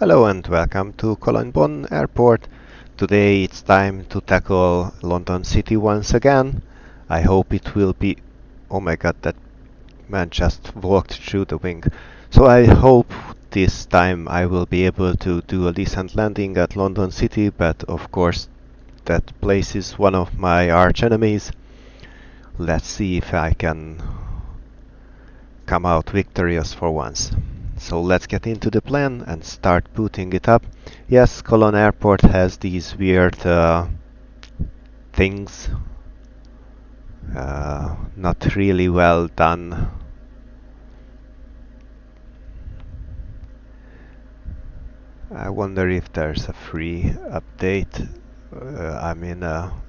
Hello and welcome to Cologne-Bonn Airport. Today it's time to tackle London City once again. I hope it will be... Oh my god, that man just walked through the wing. So I hope this time I will be able to do a decent landing at London City, but of course that place is one of my arch enemies. Let's see if I can come out victorious for once. So let's get into the plan and start booting it up. Yes, Cologne Airport has these weird things. Not really well done. I wonder if there's a free update,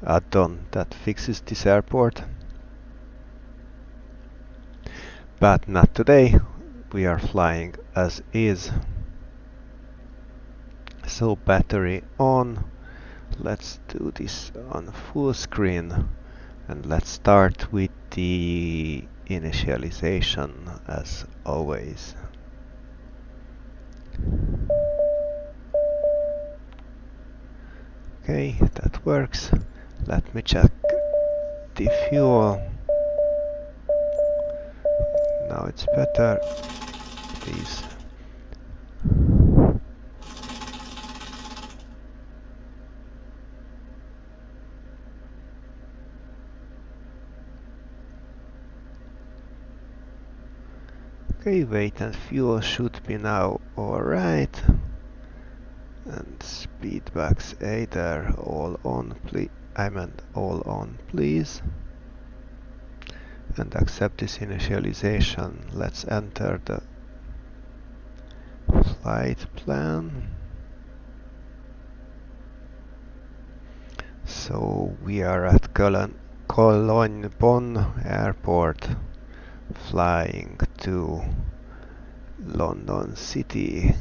add-on that fixes this airport. But not today. We are flying as is. So battery on. Let's do this on full screen and let's start with the initialization as always. Okay, that works. Let me check the fuel. Now it's better. Please. Okay, weight and fuel should be now alright. And speedbacks either all on, please. All on, please. And accept this initialization. Let's enter the flight plan. So we are at Cologne-Bonn Airport, flying to London City.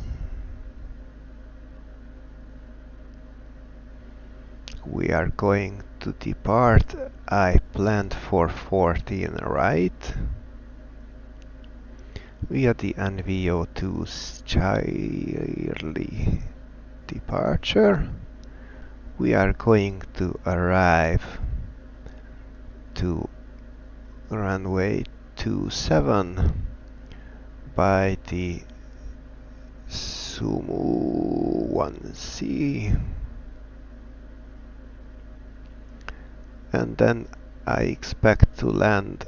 We are going to depart. I planned for 14 right via the NVO2 Charlie departure. We are going to arrive to runway 27 by the Sumu 1C, and then I expect to land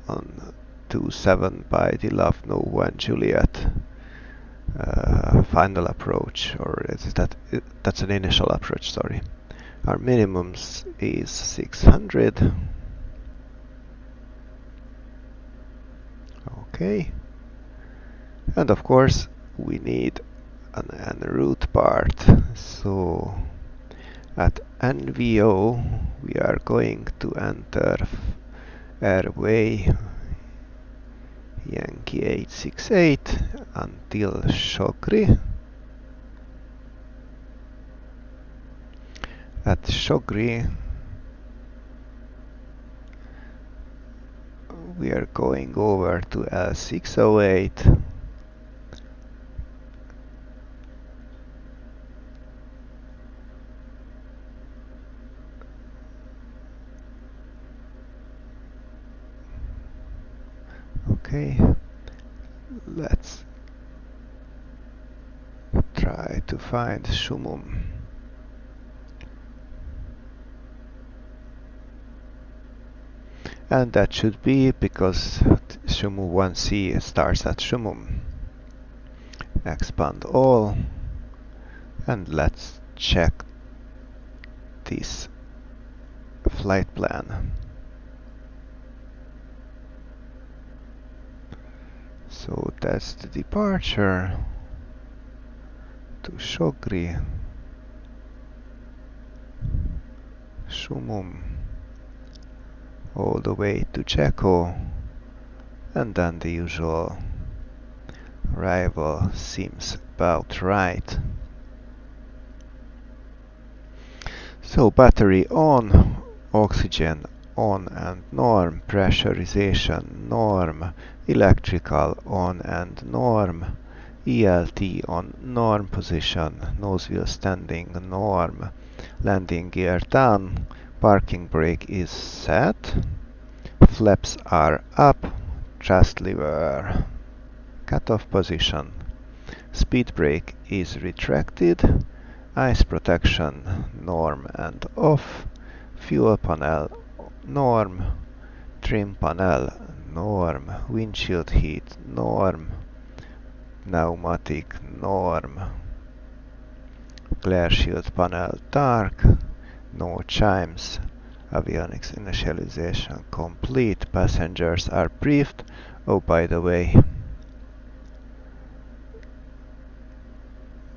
on 27 by the Lovno and Juliet final approach, or that's an initial approach, sorry. Our minimums is 600. Okay. And of course we need an en route part. So at NVO we are going to enter airway Yankee 868 until Shogri. At Shogri we are going over to L608. Okay, let's try to find Shumum. And that should be because Shumu 1C starts at Shumum. Expand all, and let's check this flight plan. So that's the departure to Shogri, Shumum, all the way to Czechó, and then the usual arrival seems about right. So battery on, oxygen on and norm, pressurization norm, electrical on and norm, ELT on norm position, nose wheel standing norm, landing gear done, parking brake is set, flaps are up, thrust lever, cutoff position, speed brake is retracted, ice protection norm and off, fuel panel norm, trim panel norm, windshield heat norm, pneumatic norm, glare shield panel dark, no chimes, avionics initialization complete, passengers are briefed. Oh, by the way,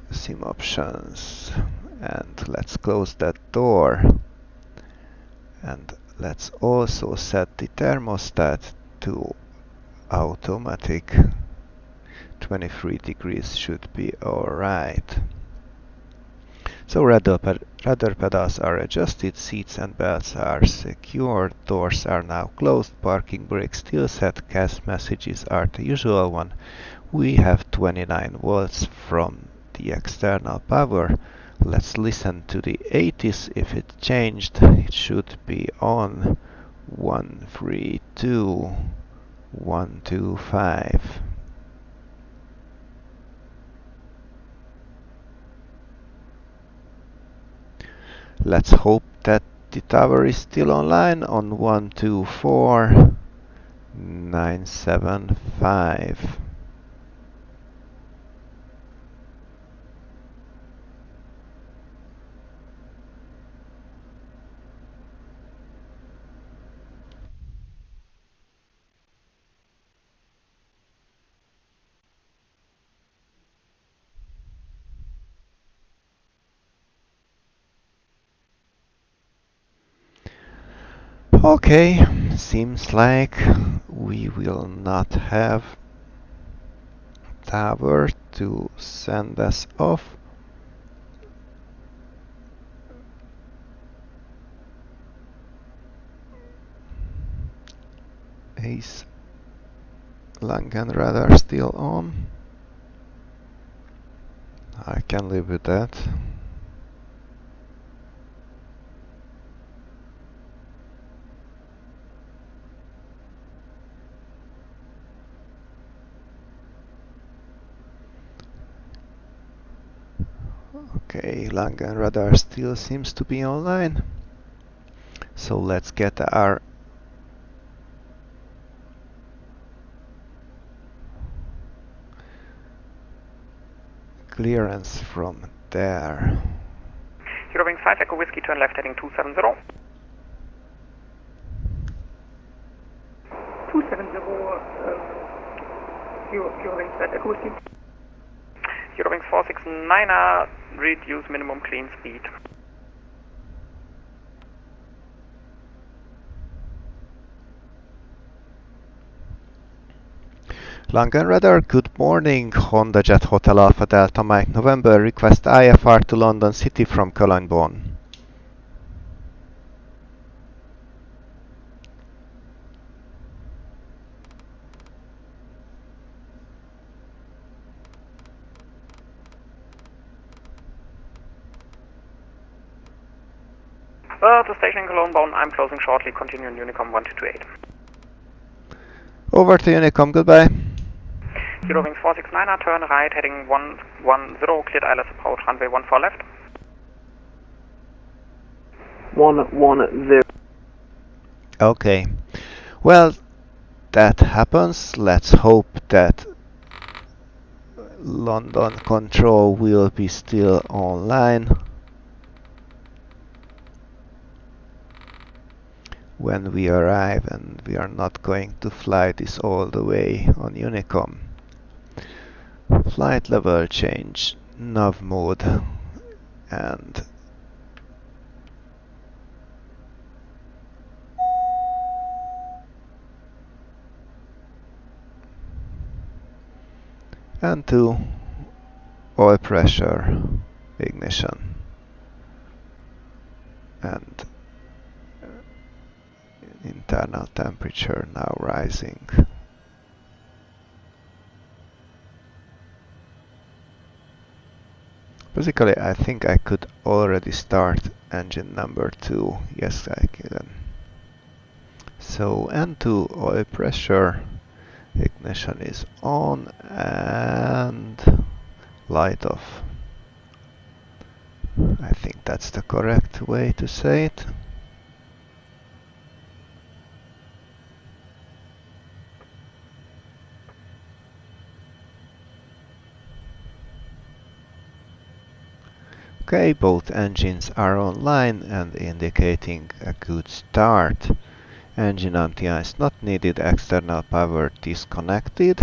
sim options, and let's close that door, and let's also set the thermostat to automatic. 23 degrees should be alright. So rudder pedals are adjusted, seats and belts are secured, doors are now closed, parking brake still set, CAS messages are the usual one. We have 29 volts from the external power. Let's listen to the 80s. If it changed, it should be on 132, 125. Let's hope that the tower is still online on 124,975. Okay, seems like we will not have tower to send us off. Is Langen radar still on? I can live with that. Okay, Langen radar still seems to be online. So let's get our clearance from there. Eurowings 5 Echo Whiskey, turn left heading 270. 270, Eurowings 5 Echo Whiskey. Eurowings 469er, reduce minimum clean speed. Langen radar, good morning. HondaJet Hotel Alpha Delta Mike November, request IFR to London City from Cologne-Bonn. The station in Cologne-Bonn, I'm closing shortly, continue in unicom 1228. Over to unicom, goodbye. Eurowings 469er, turn right heading 110, cleared ILS approach, runway 14 left. 110. Okay. Well, that happens. Let's hope that London control will be still online when we arrive, and we are not going to fly this all the way on unicom. Flight level change, nav mode, and to oil pressure, ignition, and internal temperature now rising. Basically, I think I could already start engine number 2. Yes, I can. So N2 oil pressure, ignition is on and light off. I think that's the correct way to say it. Okay, both engines are online and indicating a good start. Engine anti-ice not needed, external power disconnected.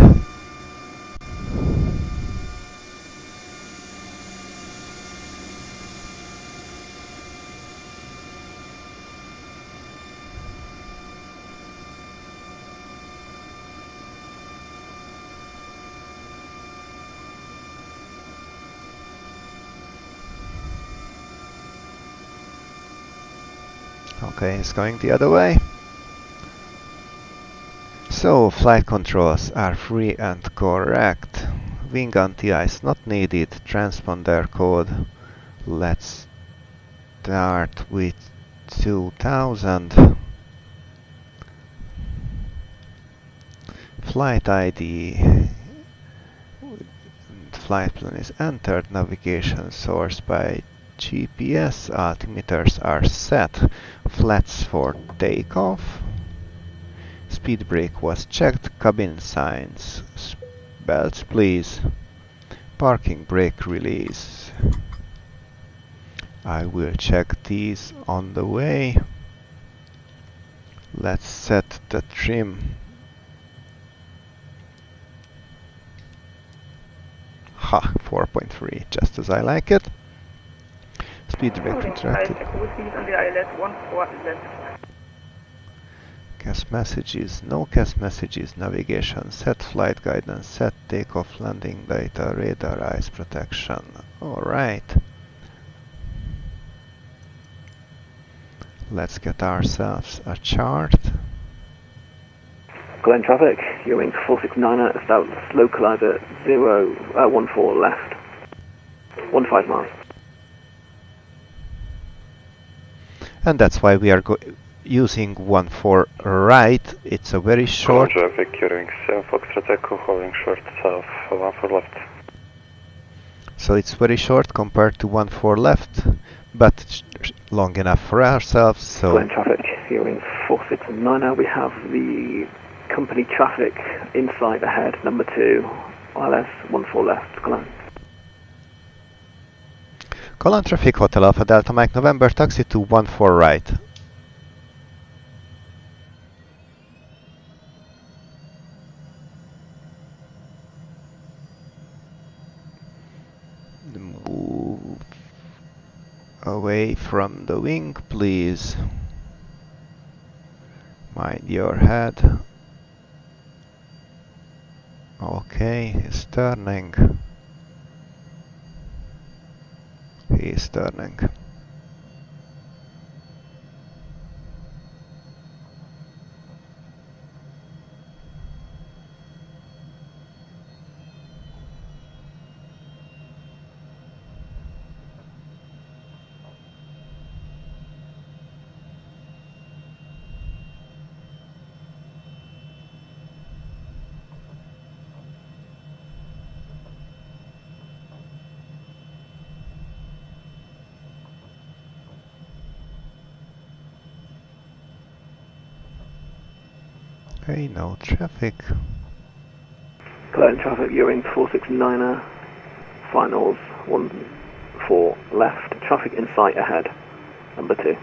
Okay, it's going the other way. So, flight controls are free and correct. Wing anti-ice not needed, transponder code. Let's start with 2000. Flight ID. Flight plan is entered. Navigation source by GPS. Altimeters are set. Flats for takeoff. Speed brake was checked. Cabin signs. Belts please. Parking brake release. I will check these on the way. Let's set the trim. Ha, 4.3, just as I like it. Speed brake retracted. Gas messages, no gas messages, navigation, set flight guidance, set takeoff landing data, radar ice protection. Alright. Let's get ourselves a chart. Glen traffic, your wing 469er, established localizer 014 left, 15 miles. And that's why we are using 14 right. It's a very short. Traffic, your wing 7 Foxtrot Echo, holding short south, 14 left. So it's very short compared to 14 left, but long enough for ourselves. So Glen traffic, your wing 469er, we have the company traffic insight ahead, number 2, ILS 14 left, Cologne. Cologne traffic, Hotel Alpha Delta Mike November, taxi to 14 right. Move away from the wing, please. Mind your head. Okay, he's turning. He is turning. Okay, no traffic. Cologne traffic, your wing 469er, finals 14 left, traffic insight ahead, number 2.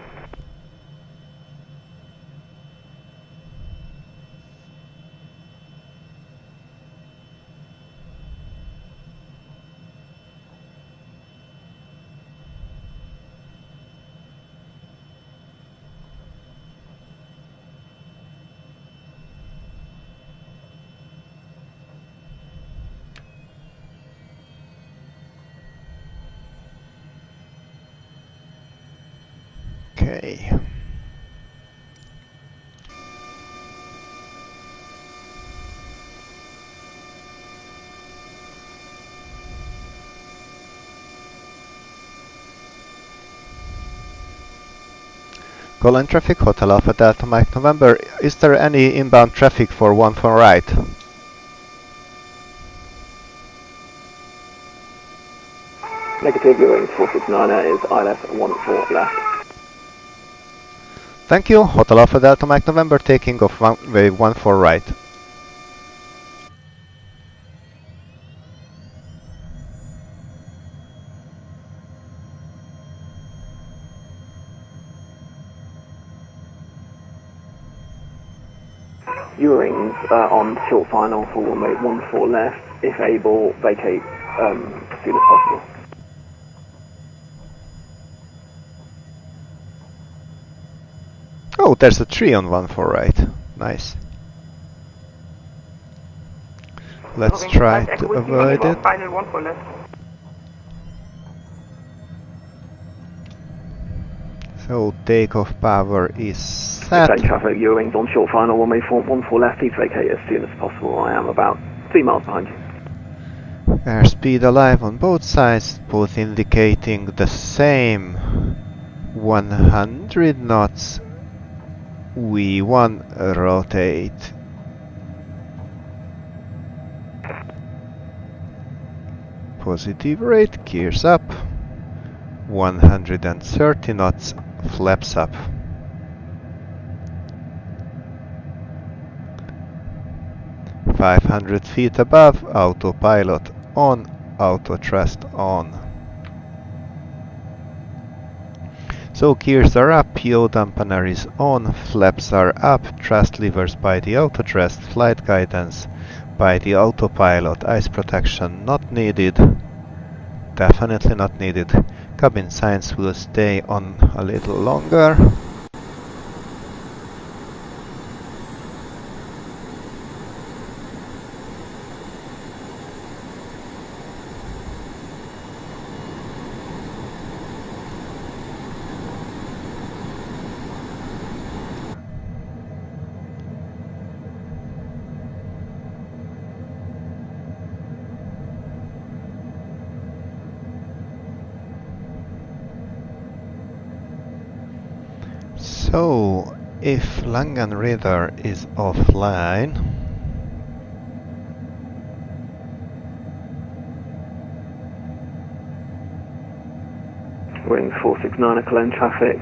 Okay. Cologne traffic, Hotel Alpha Delta Mike November. Is there any inbound traffic for 14 right? Negative, you're 469er is ILS 14 left. Thank you, Hotel Alpha Delta Mike November taking off runway 14 right. Eurings on short final for runway 14 left. If able, vacate as soon as possible. Oh, there's a tree on 14 right. Nice. Let's try to avoid it. Final 14 left. So takeoff power is set. Plane traffic, Eurings on short final runway 14 left. Please vacate as soon as possible. I am about 3 miles behind you. Airspeed alive on both sides, both indicating the same 100 knots. V1 rotate. Positive rate, gears up. 130 knots, flaps up. .500 feet above, autopilot on, auto thrust on. So gears are up, yaw dampener is on, flaps are up, thrust levers by the auto thrust, flight guidance by the autopilot, ice protection not needed, definitely not needed. Cabin signs will stay on a little longer. So, if Langen radar is offline, Wing 469er Cologne traffic,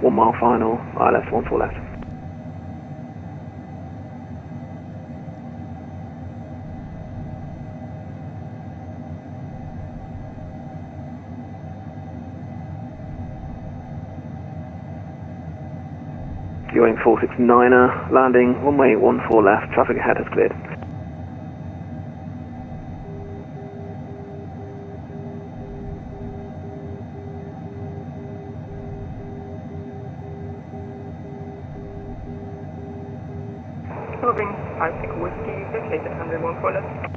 1 mile final, ILS 14 left. Going 469er, landing, runway 14 left, traffic ahead has cleared. Moving 5 whiskey, vacated 114 left.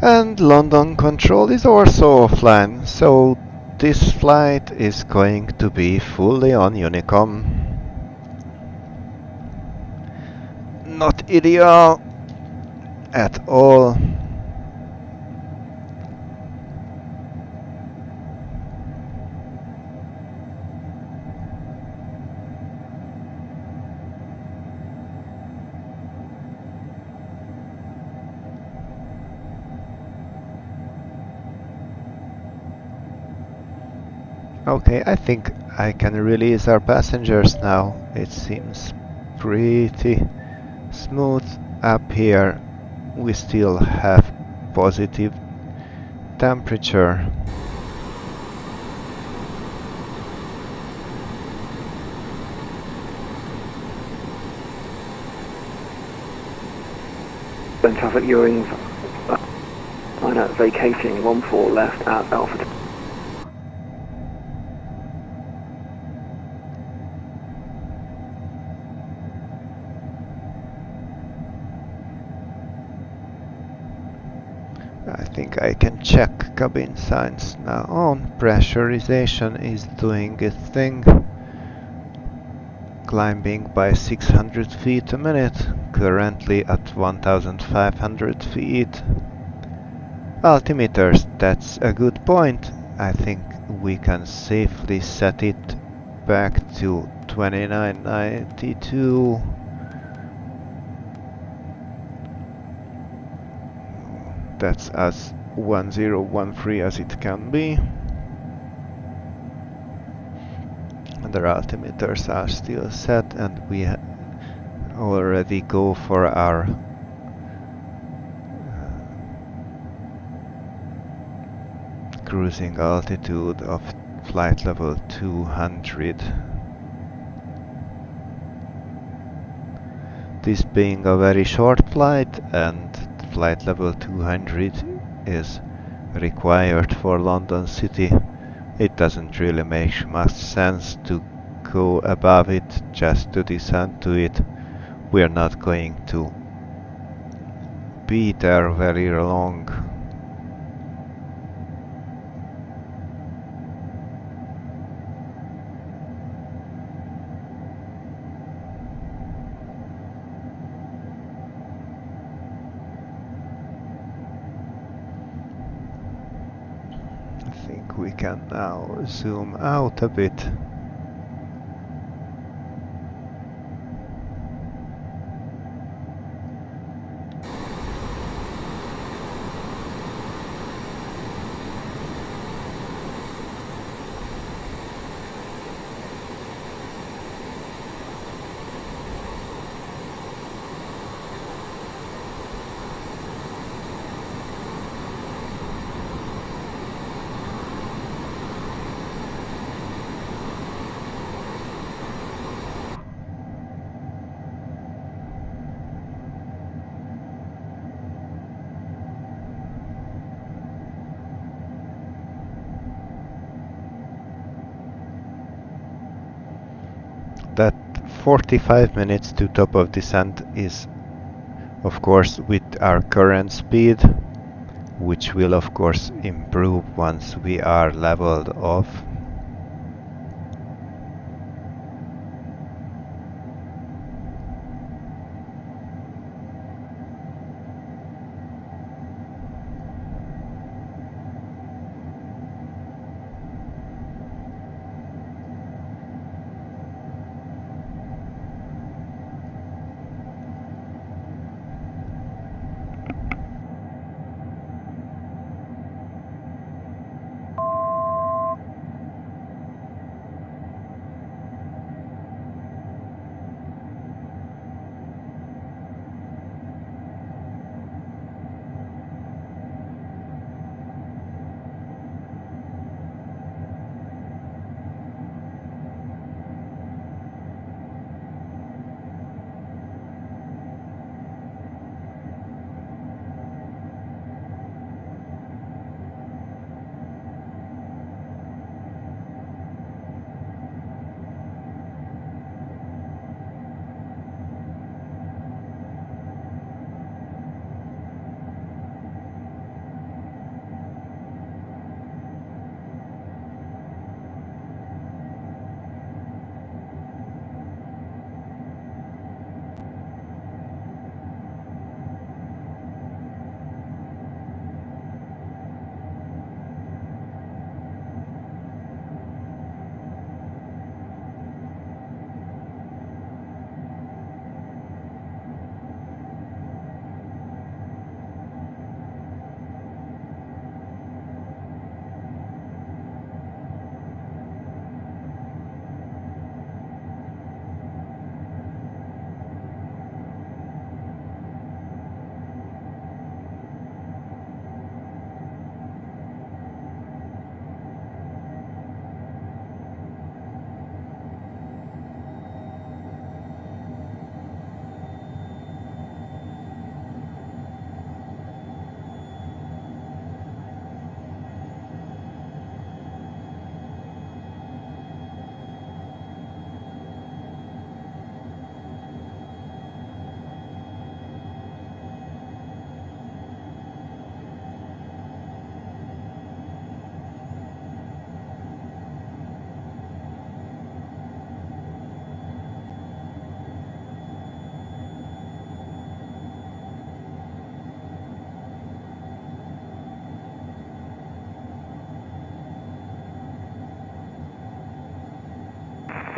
and London control is also offline, so this flight is going to be fully on unicom. Not ideal at all. Okay, I think I can release our passengers now. It seems pretty smooth up here. We still have positive temperature. Then traffic Eurings, vacating 14 left at Alpha. I think I can check cabin signs now on. Pressurization is doing its thing. Climbing by 600 feet a minute, currently at 1500 feet. Altimeters, that's a good point. I think we can safely set it back to 2992. That's as 1013 as it can be. And the altimeters are still set, and we already go for our cruising altitude of flight level 200. This being a very short flight, and flight level 200 is required for London City, it doesn't really make much sense to go above it just to descend to it. We're not going to be there very long. I think we can now zoom out a bit. That 45 minutes to top of descent is, of course, with our current speed, which will of course improve once we are leveled off.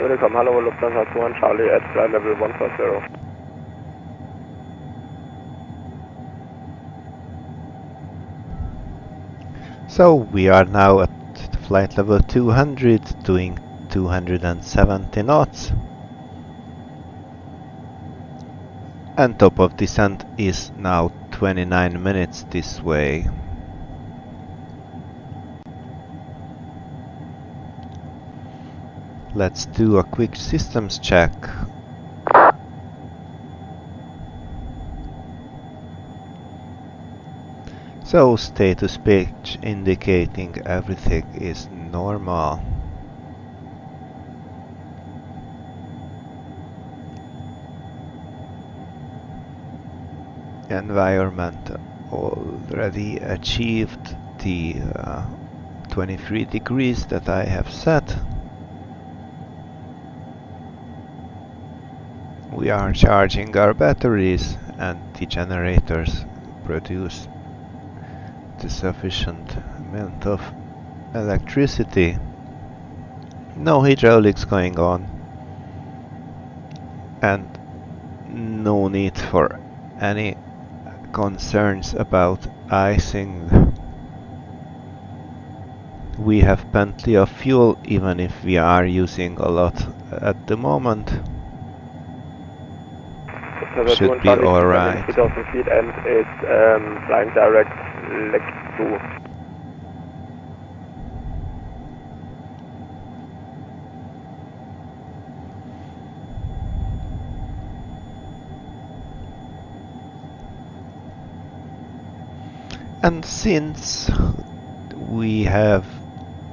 Unicom, hello, Lufthansa 21 Charlie at flight level 140. So we are now at flight level 200, doing 270 knots. And top of descent is now 29 minutes this way. Let's do a quick systems check. So status page indicating everything is normal. Environment already achieved the 23 degrees that I have set. We are charging our batteries and the generators produce the sufficient amount of electricity. No hydraulics going on and no need for any concerns about icing. We have plenty of fuel even if we are using a lot at the moment. Should be alright. 3000 feet and it's flying direct leg 2. And since we have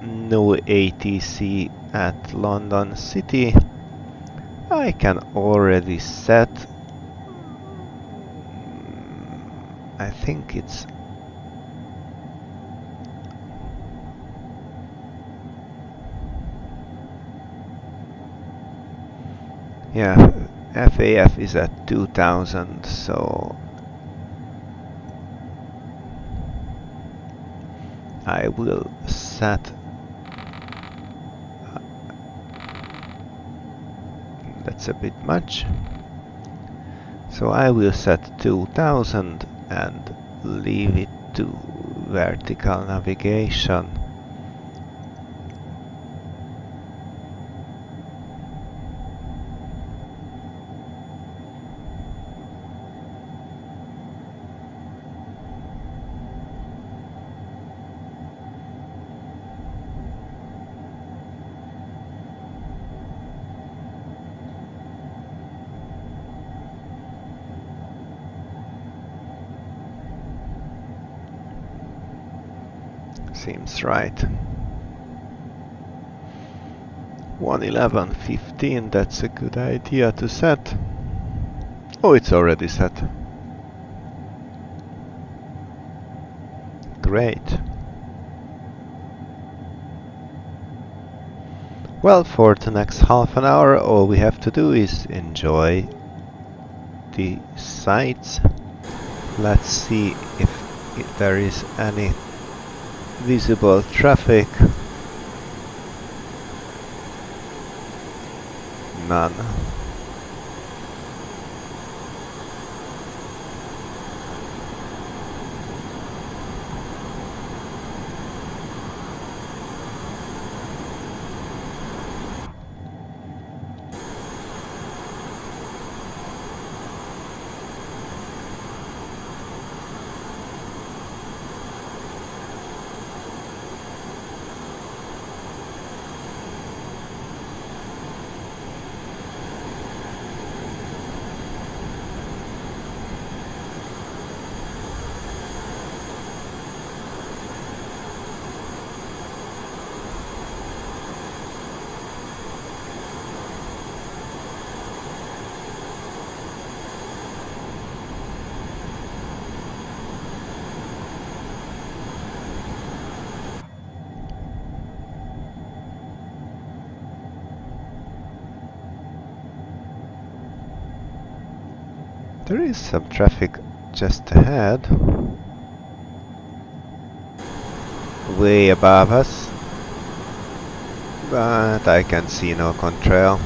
no ATC at London City, I can already set, I think it's FAF is at 2000, so I will set, that's a bit much, so I will set 2000 and leave it to vertical navigation. Seems right. 111.15, that's a good idea to set. Oh, it's already set. Great. Well, for the next half an hour, all we have to do is enjoy the sights. Let's see if there is any visible traffic. None. There is some traffic just ahead, way above us. but I can see no contrail.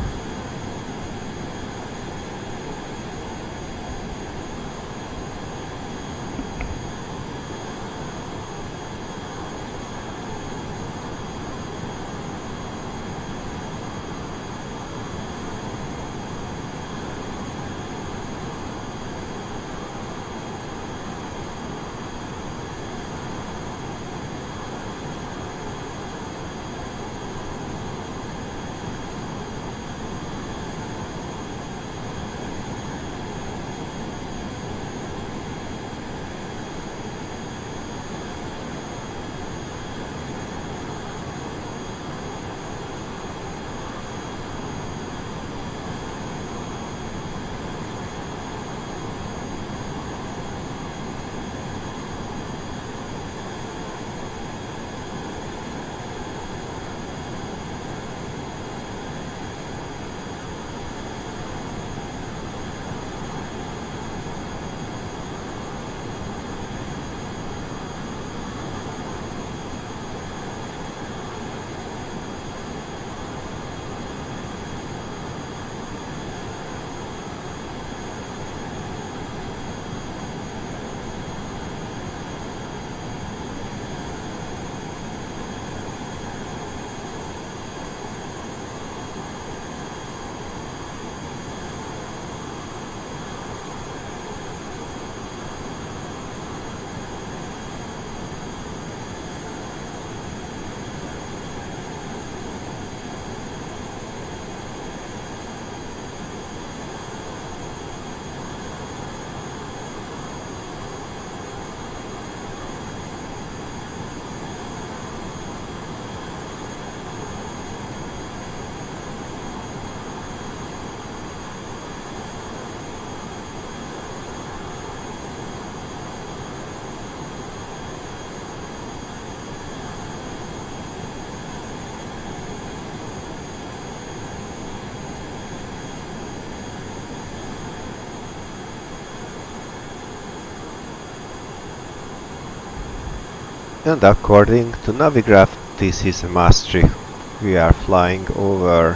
And according to Navigraph, this is Maastricht. We are flying over.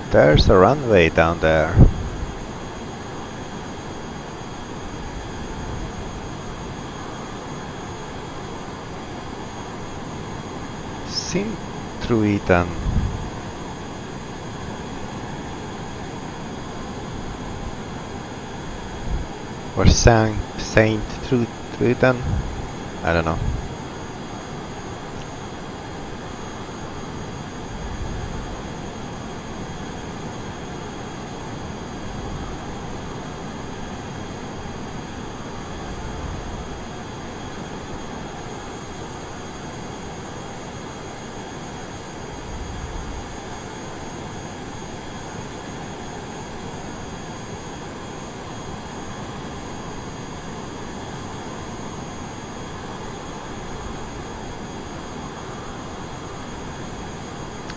There's a runway down there. Sint-Truiden. Or Saint-Truiden? I don't know.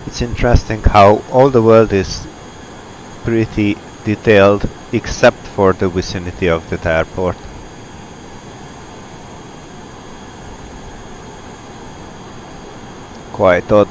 It's interesting how all the world is pretty detailed except for the vicinity of the airport. Quite odd.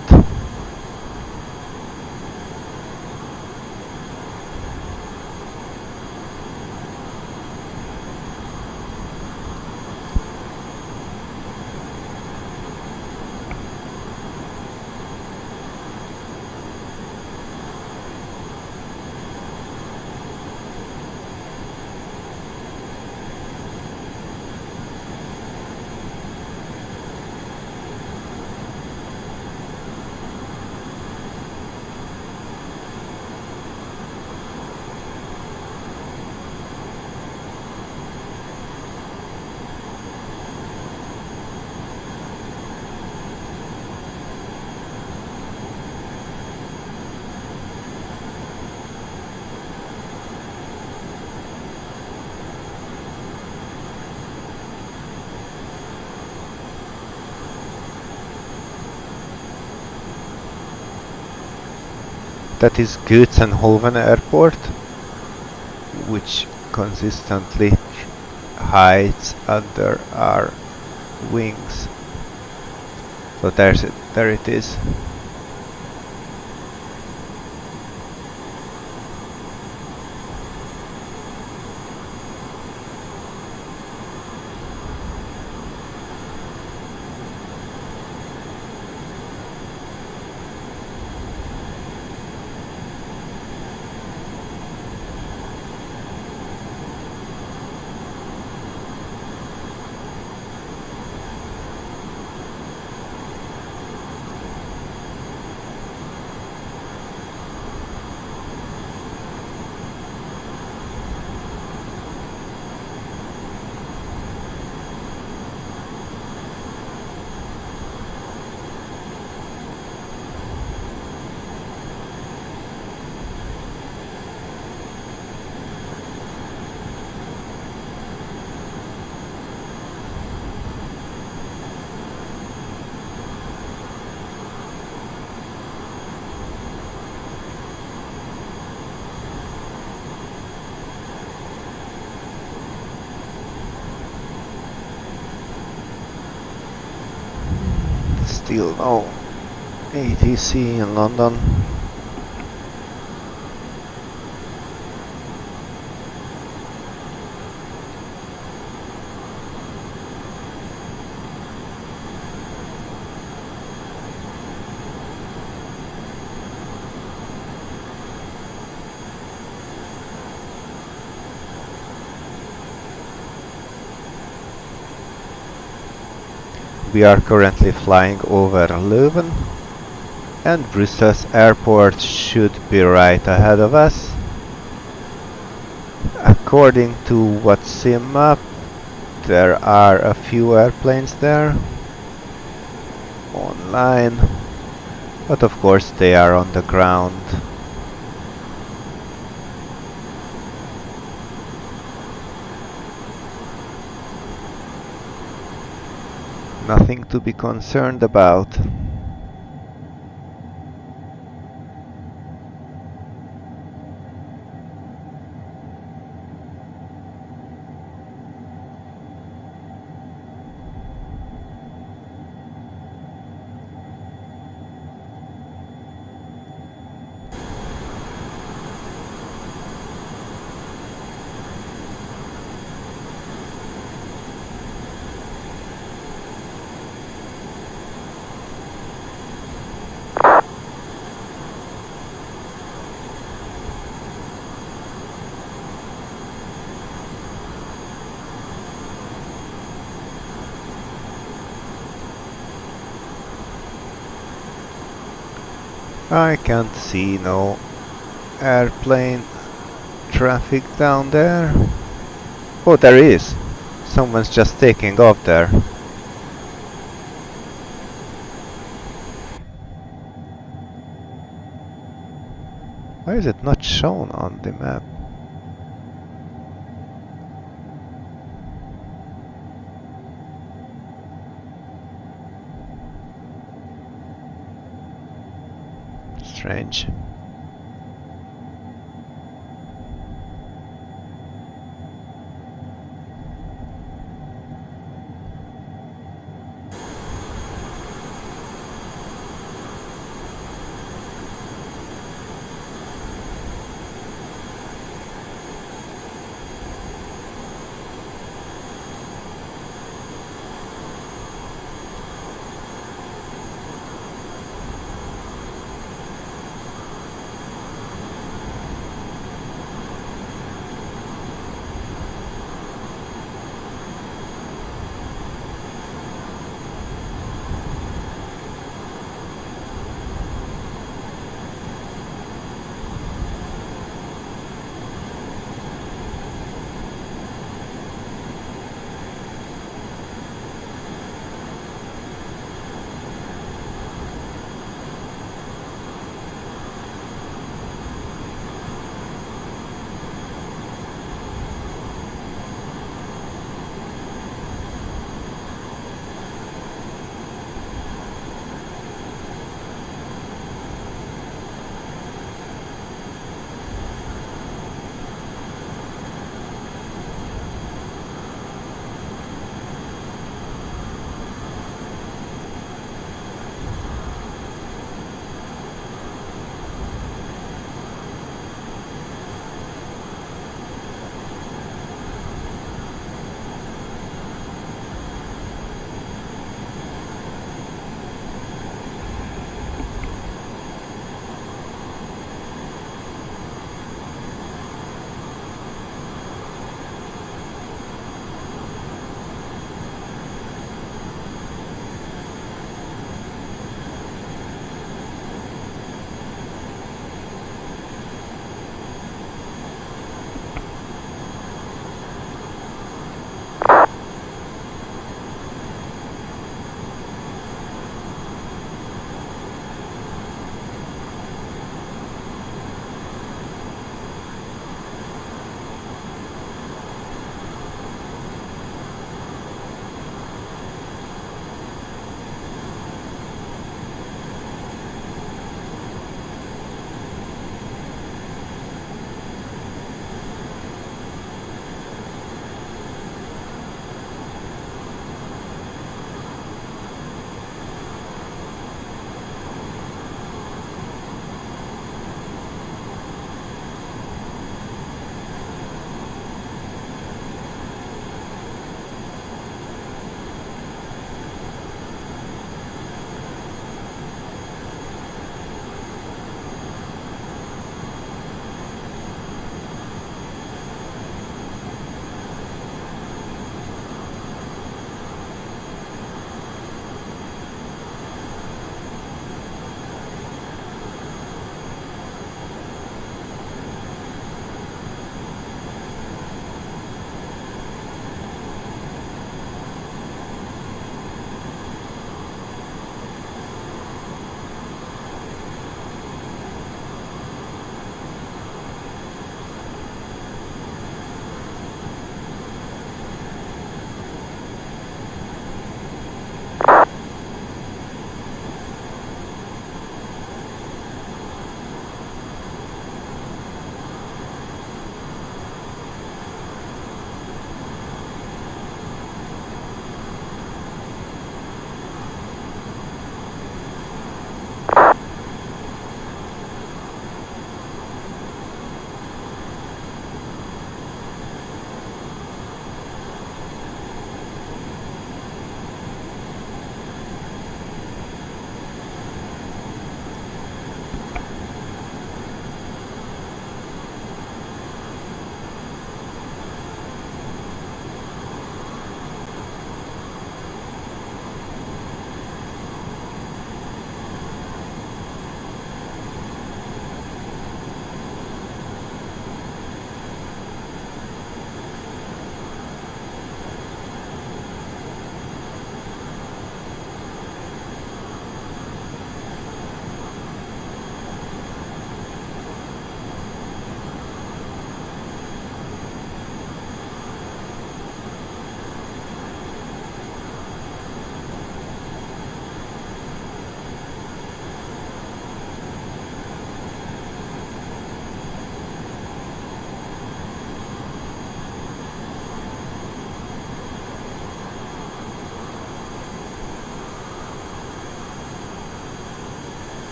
That is Gutzenhoven Airport, which consistently hides under our wings. So there it is. Still no ATC in London. We are currently flying over Leuven, and Brussels airport should be right ahead of us. According to Vatsim map, there are a few airplanes there online, but of course they are on the ground. Nothing to be concerned about. I can't see no airplane traffic down there. Oh, there is. Someone's just taking off there. Why is it not shown on the map? close range.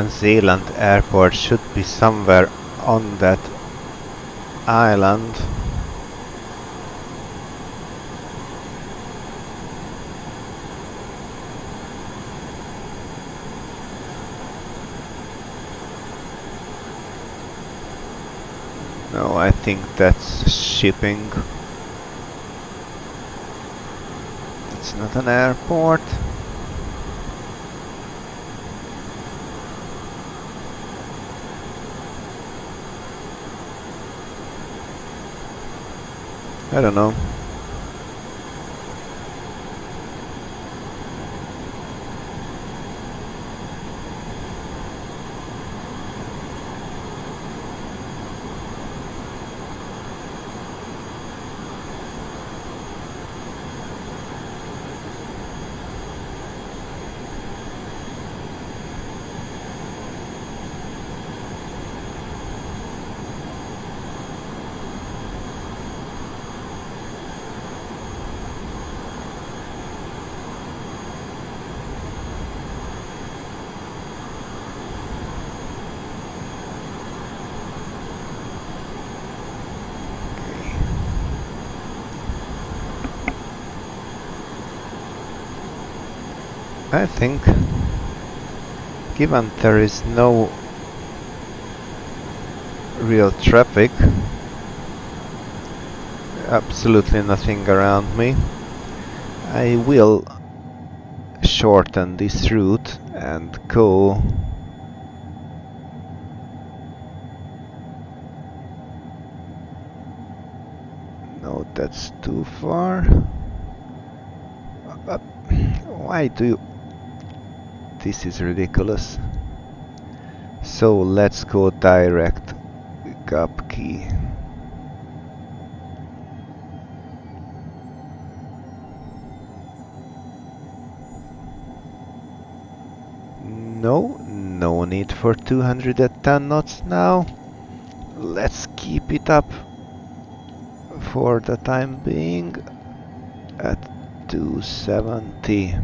Zealand airport should be somewhere on that island. No, I think that's shipping. It's not an airport. I don't know. I think, given there is no real traffic, absolutely nothing around me, I will shorten this route and go no, that's too far. Why do you... This is ridiculous. So let's go direct Gap key. No need for 210 knots now. Let's keep it up for the time being at 270.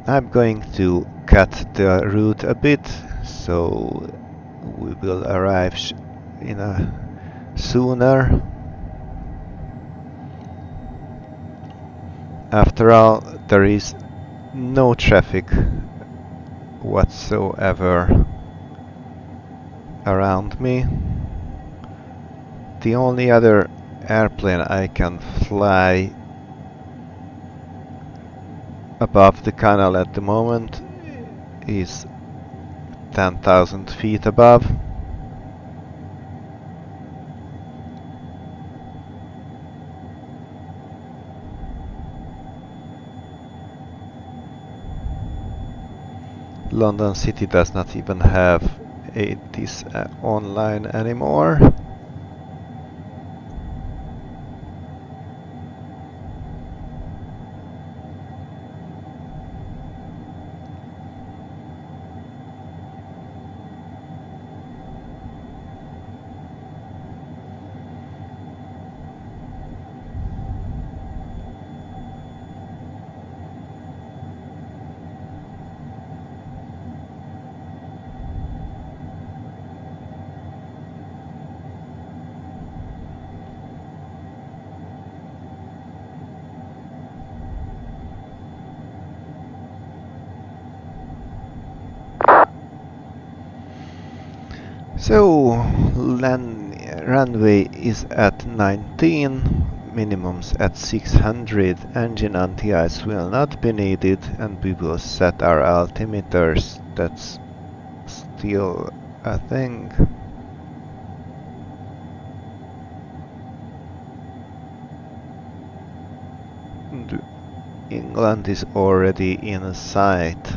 I'm going to cut the route a bit, so we will arrive sooner. After all, there is no traffic whatsoever around me. The only other airplane I can fly above the canal at the moment is 10,000 feet above. London City does not even have this online anymore. So, runway is at 19, minimums at 600, engine anti-ice will not be needed, and we will set our altimeters. That's still a thing. And England is already in sight.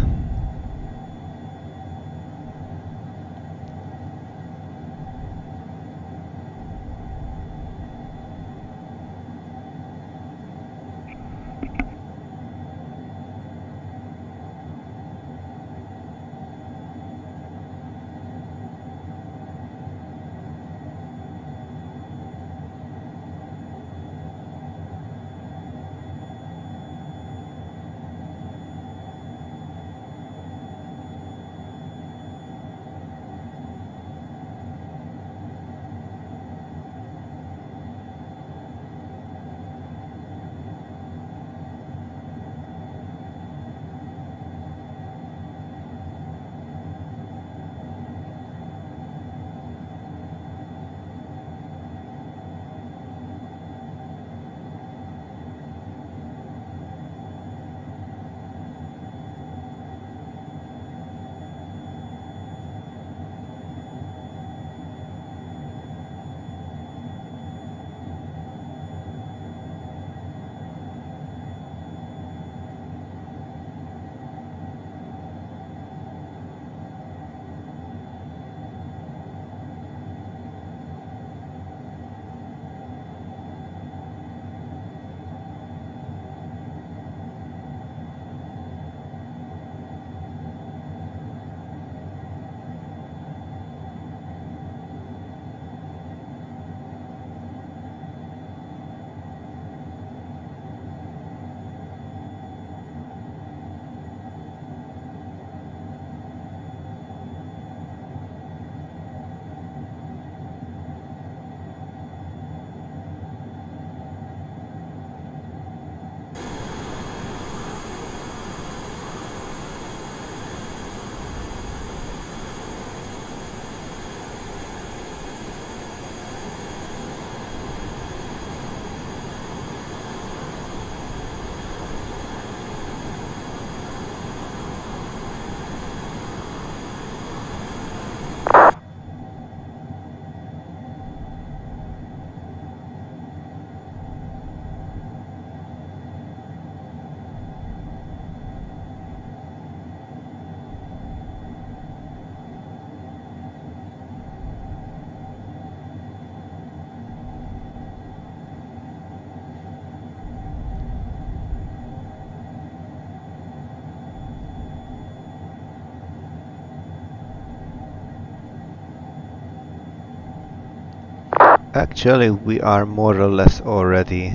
Actually, we are more or less already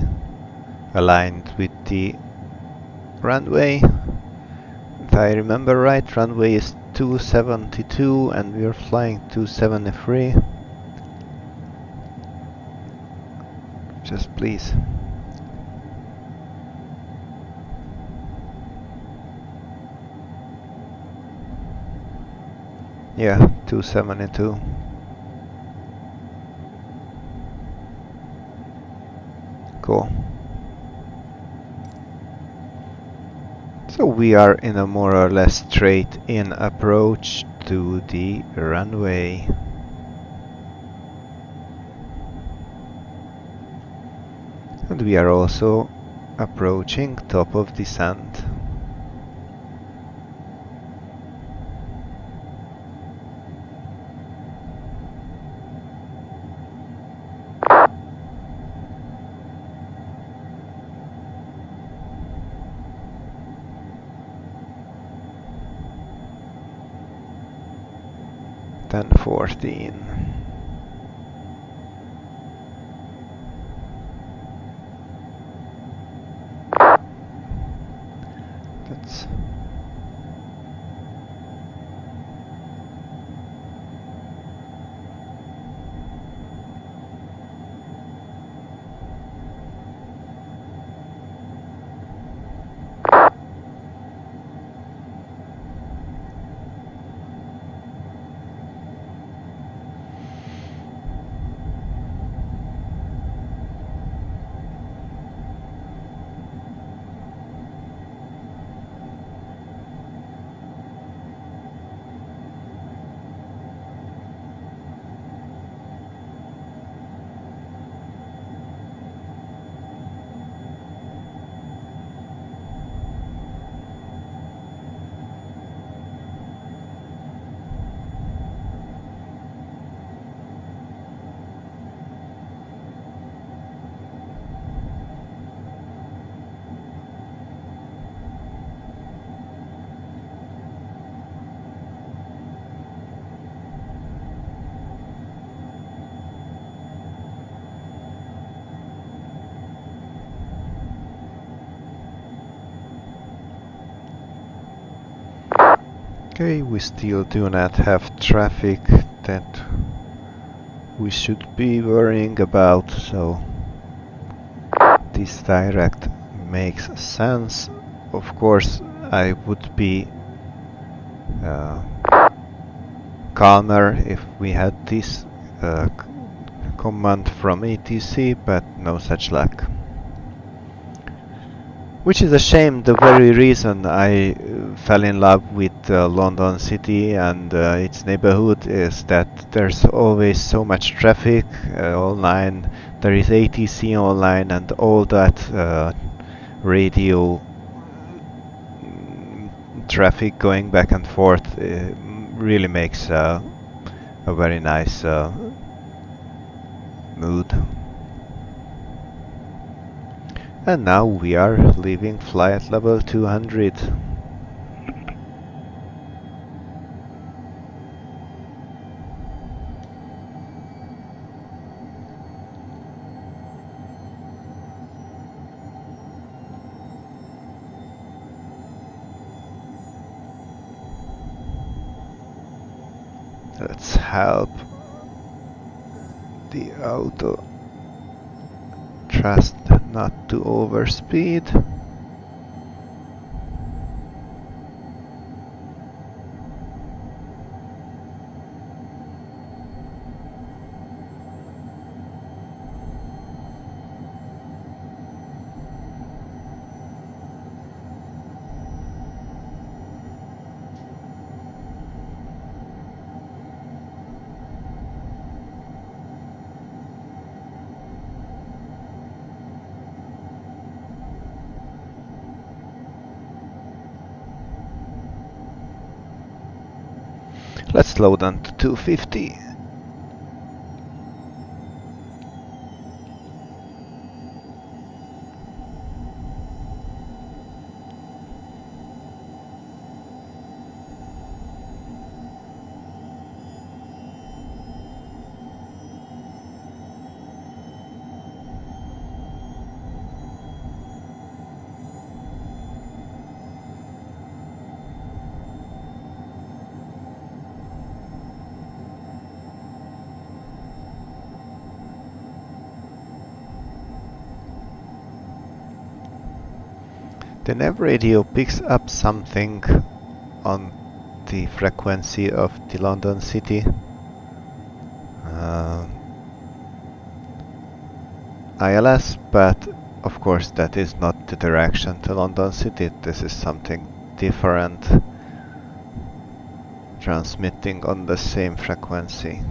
aligned with the runway. If I remember right, runway is 272 and we are flying 273. Just please. Yeah, 272. Cool. So we are in a more or less straight in approach to the runway. And we are also approaching top of descent. Ten 14. That's okay, we still do not have traffic that we should be worrying about, so this direct makes sense. Of course, I would be calmer if we had this command from ATC, but no such luck. Which is a shame. The very reason I fell in love with London City and its neighborhood is that there's always so much traffic online. There is ATC online, and all that radio traffic going back and forth really makes a very nice mood. And now we are leaving flight level 200. Let's help the auto trust not to overspeed. Let's slow down to 250. The nav radio picks up something on the frequency of the London City. ILS, but of course that is not the direction to London City. This is something different, transmitting on the same frequency.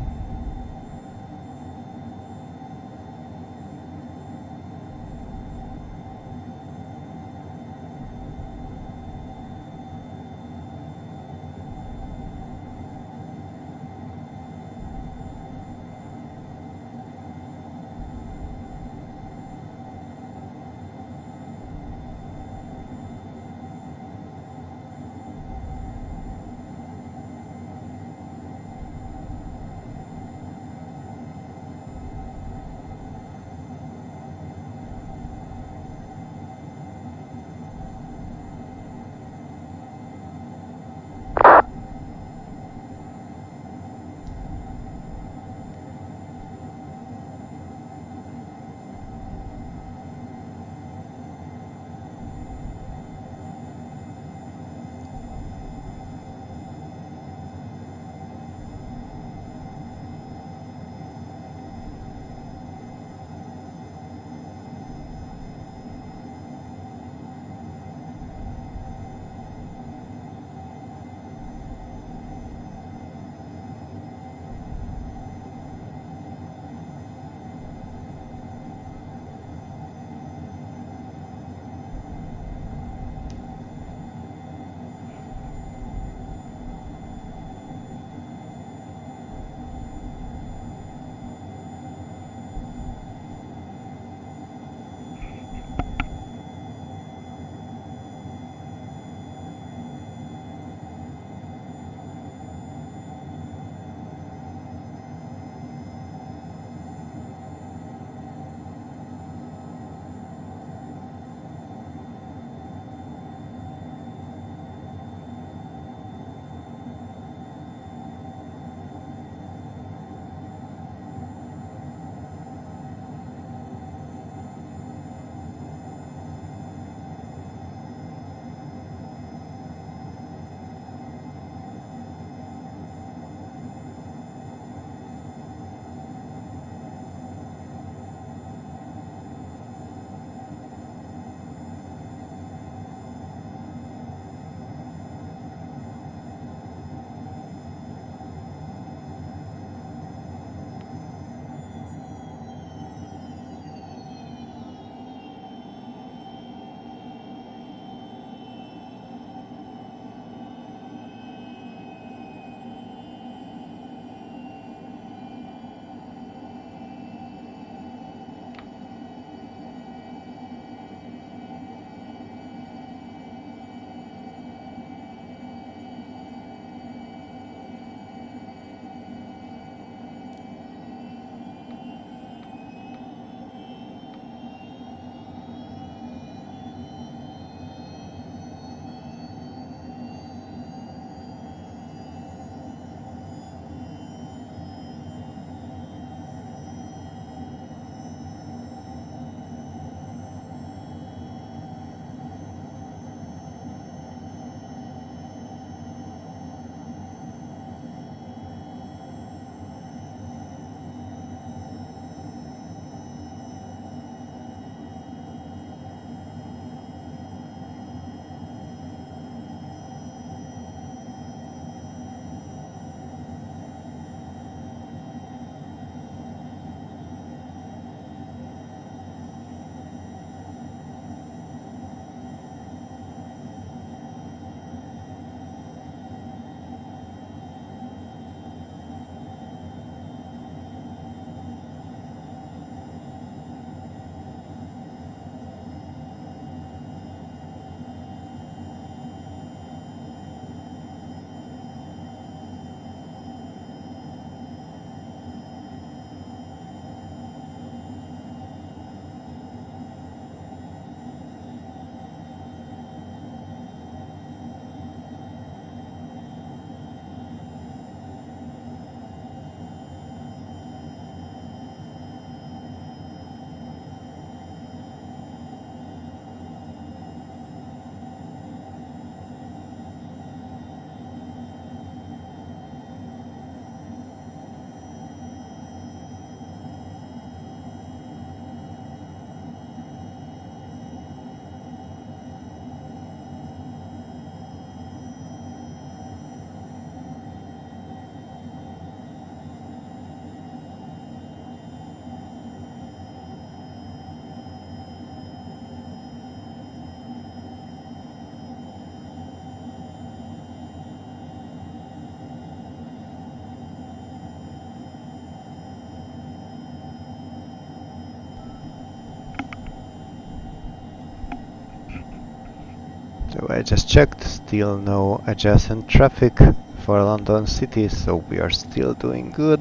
So I just checked, still no adjacent traffic for London City, so we are still doing good.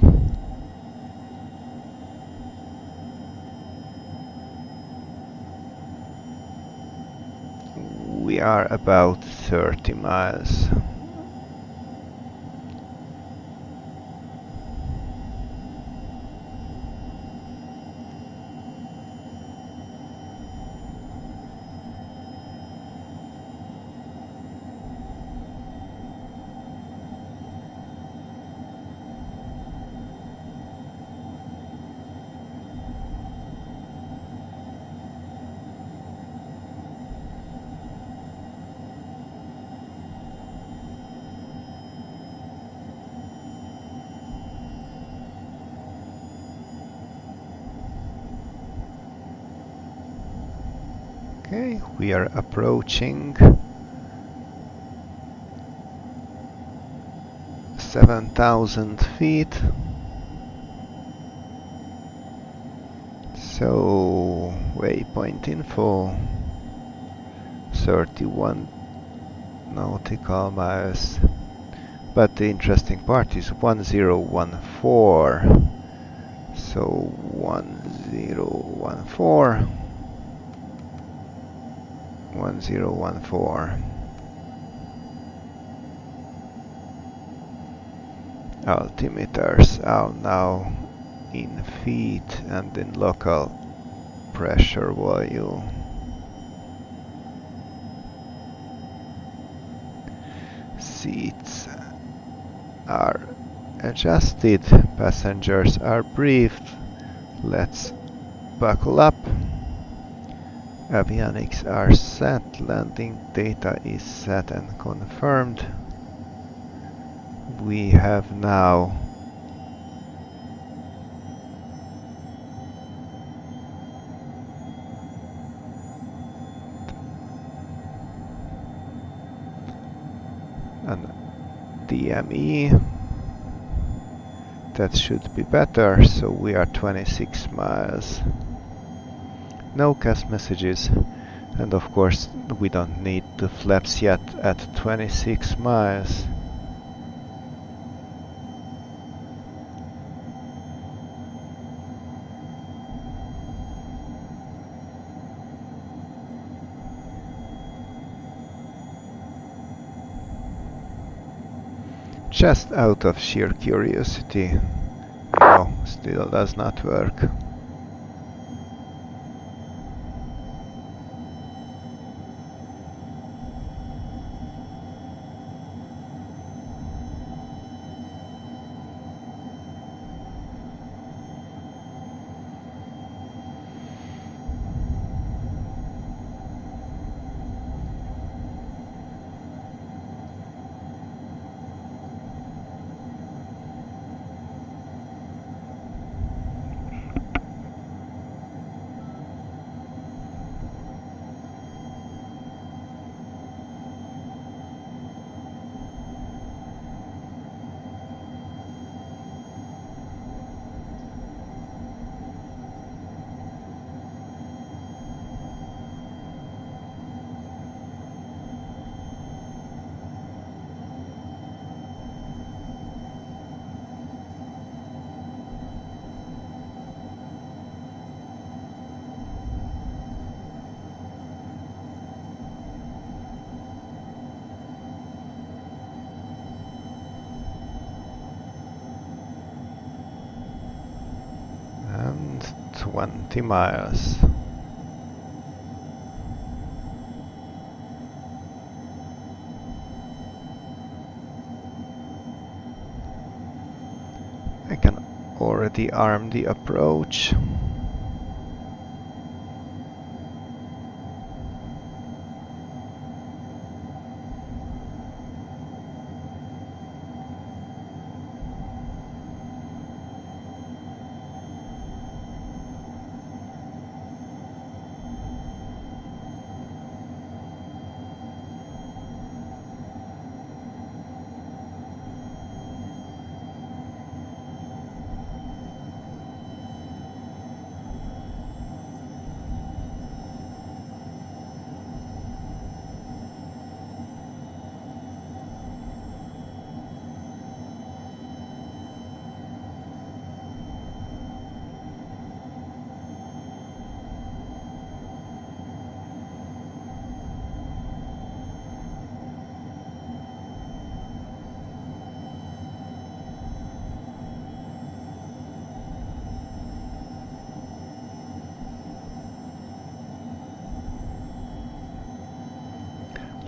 We are about 30 miles. Okay, we are approaching 7,000 feet. So, waypoint info 31 nautical miles. But the interesting part is 1014. So 1014. 1014. Altimeters are now in feet and in local pressure volume. Seats are adjusted, passengers are briefed. Let's buckle up. Avionics are set, landing data is set and confirmed. We have now an DME. That should be better, so we are 26 miles. No CAS messages, and of course we don't need the flaps yet at 26 miles. Just out of sheer curiosity. No, still does not work. And 20 miles. I can already arm the approach.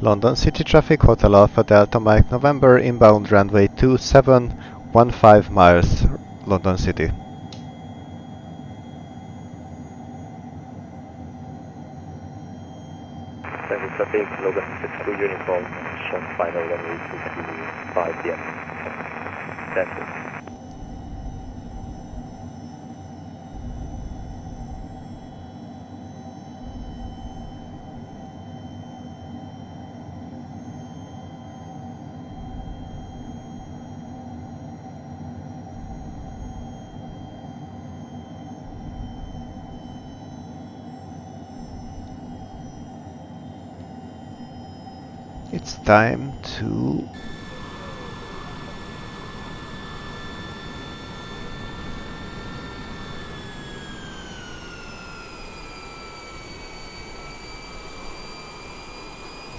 London City traffic, Hotel Alpha Delta Mike November, inbound runway 2715 miles, London City. City traffic, Logan 62 uniform, shown final runway 25 PM. That's it. It's time to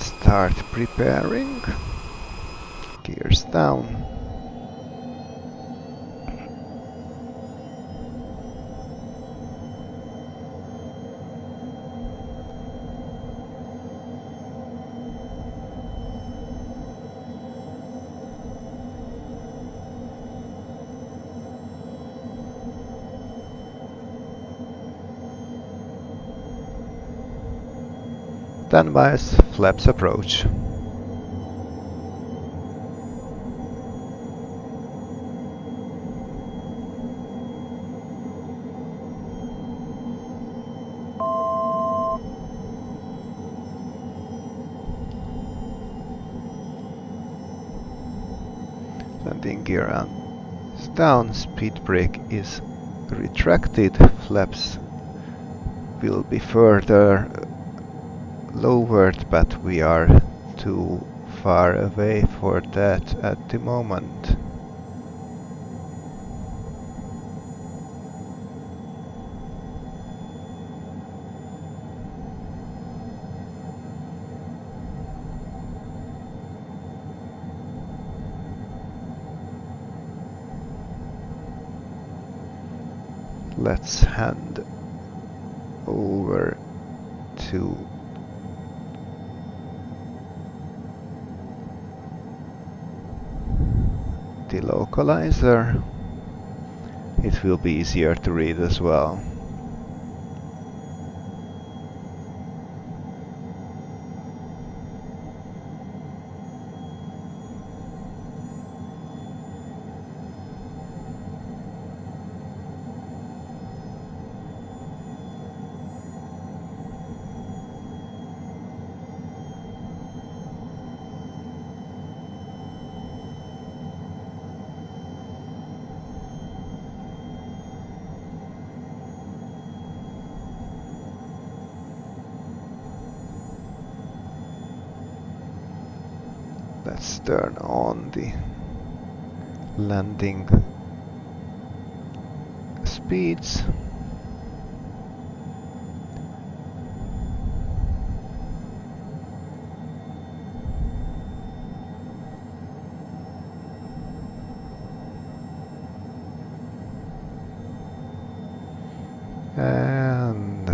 start preparing. Gears down. Standbys, flaps approach. Landing gear is down, speed brake is retracted, flaps will be further lowered, but we are too far away for that at the moment. Let's hand over to the localizer. It will be easier to read as well. Let's turn on the landing speeds. And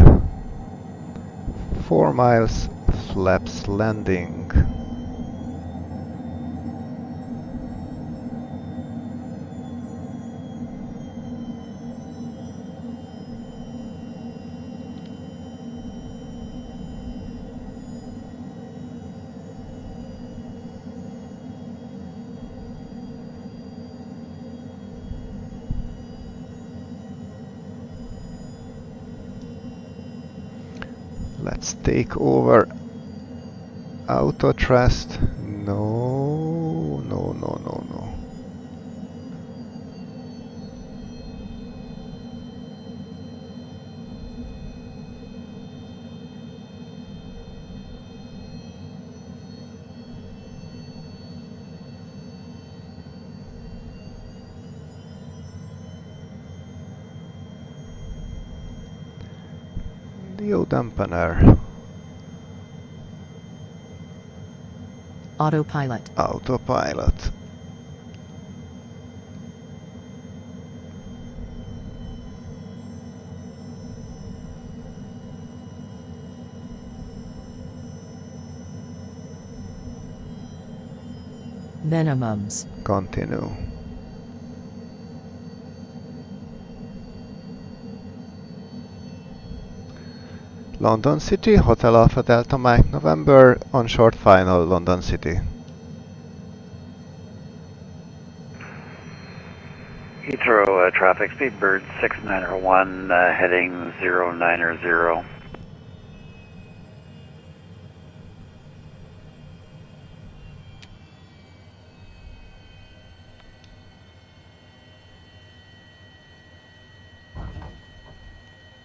4 miles, flaps landing. Let's take over auto thrust. No, no, no, no, no. The dampener. Autopilot. Autopilot. minimums. Continue. London City, Hotel Alpha Delta Mike November, on short final, London City. Heathrow traffic, Speedbird 6901, heading 090.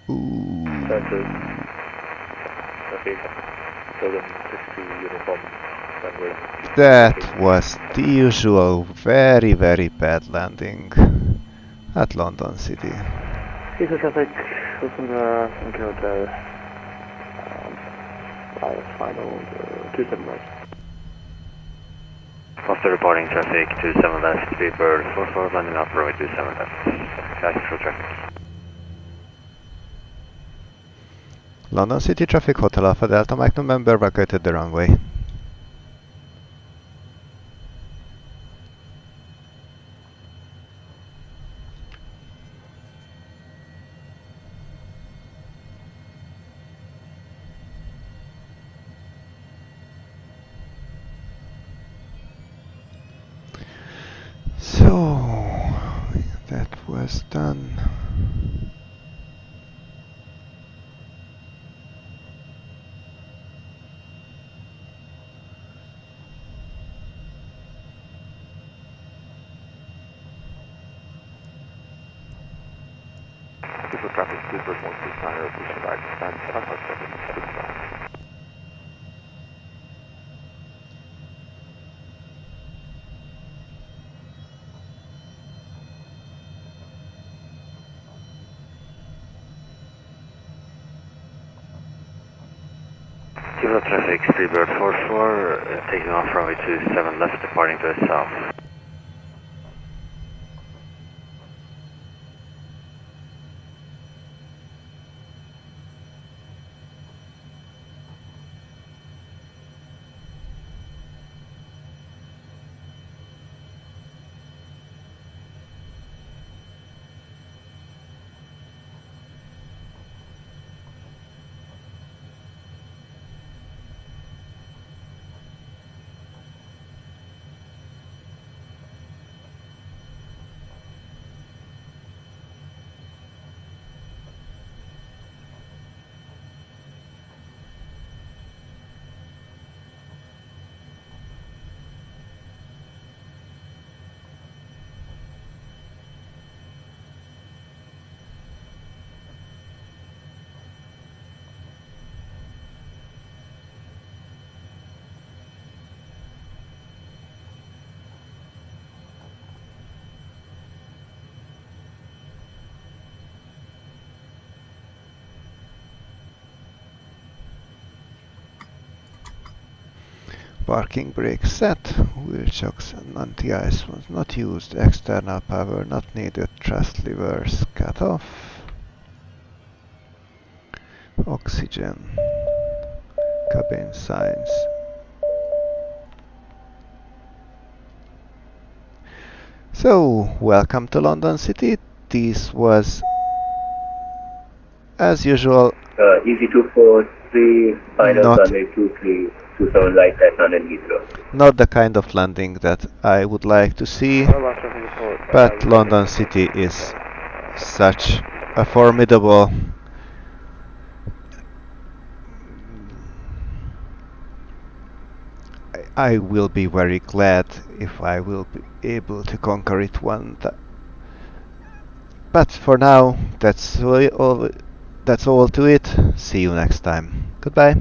Ooh. Center. Traffic. Golden 62 uniform. Runway. That was the usual very, very bad landing at London City. Heathrow traffic, Thank you, Hotel. Final 27 right. Foster reporting traffic 27 left, Speedbird 44, landing off runway 27 left. Heathrow traffic. London City traffic, Hotel Alpha Delta Mike November, vacated the runway. So, that was done. Heathrow traffic, Speedbird 169, pushing right, stand 757, goodbye. Heathrow traffic, Speedbird 44, taking off runway 27 left, departing to the south. Parking brake set, wheel chocks and anti-ice was not used, external power not needed, thrust levers cut off. Oxygen, cabin signs. So, welcome to London City. This was, as usual, Easy 243, final Not- runway 2327 right at London Heathrow. not the kind of landing that I would like to see, but London City is such a formidable I will be very glad if I will be able to conquer it but for now, that's all to it. See you next time. Goodbye.